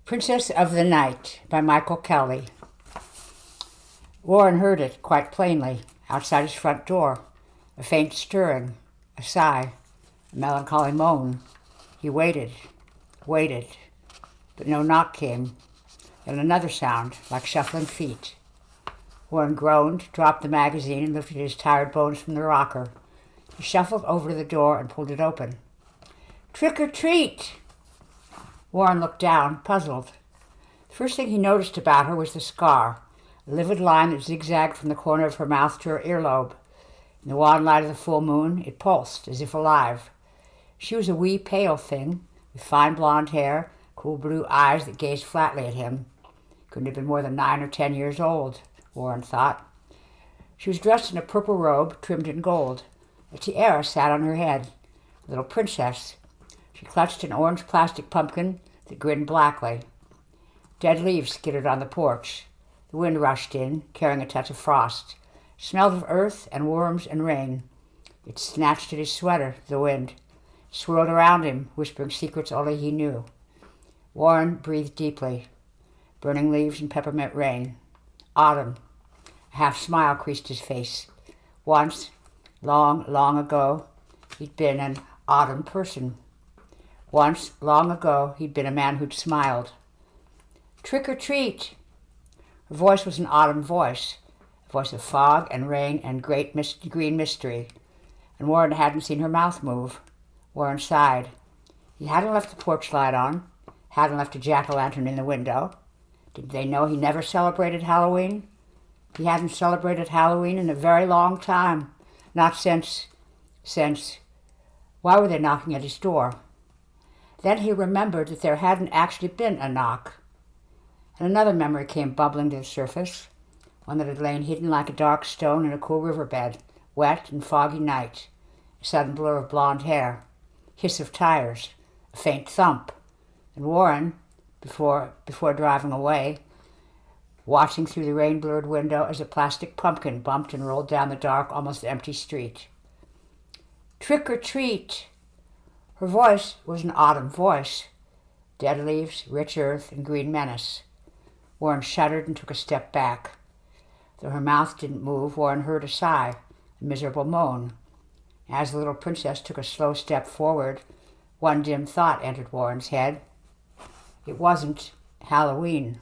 Princess of the Night by Michael Kelly. Warren heard it quite plainly outside his front door, a faint stirring, a sigh, a melancholy moan. He waited, but no knock came. Then another sound, like shuffling feet. Warren groaned, dropped the magazine, and lifted his tired bones from the rocker. He shuffled over to the door and pulled it open. "Trick or treat!" Warren looked down, puzzled. The first thing he noticed about her was the scar, a livid line that zigzagged from the corner of her mouth to her earlobe. In the wan light of the full moon, it pulsed, as if alive. She was a wee, pale thing, with fine blonde hair, cool blue eyes that gazed flatly at him. Couldn't have been more than 9 or 10 years old, Warren thought. She was dressed in a purple robe trimmed in gold. A tiara sat on her head, a little princess. She clutched an orange plastic pumpkin that grinned blackly. Dead leaves skittered on the porch. The wind rushed in, carrying a touch of frost. It smelled of earth and worms and rain. It snatched at his sweater, the wind. It swirled around him, whispering secrets only he knew. Warren breathed deeply. Burning leaves and peppermint rain. Autumn. A half smile creased his face. Once, long, long ago, he'd been an autumn person. Once, long ago, he'd been a man who'd smiled. "Trick or treat!" Her voice was an autumn voice, a voice of fog and rain and great green mystery. And Warren hadn't seen her mouth move. Warren sighed. He hadn't left the porch light on, hadn't left a jack-o'-lantern in the window. Did they know he never celebrated Halloween? He hadn't celebrated Halloween in a very long time, not since... Why were they knocking at his door? Then he remembered that there hadn't actually been a knock. And another memory came bubbling to the surface, one that had lain hidden like a dark stone in a cool riverbed, wet and foggy night, a sudden blur of blonde hair, hiss of tires, a faint thump, and Warren, before driving away, watching through the rain-blurred window as a plastic pumpkin bumped and rolled down the dark, almost empty street. "Trick or treat!" Her voice was an autumn voice. Dead leaves, rich earth, and green menace. Warren shuddered and took a step back. Though her mouth didn't move, Warren heard a sigh, a miserable moan. As the little princess took a slow step forward, one dim thought entered Warren's head. It wasn't Halloween.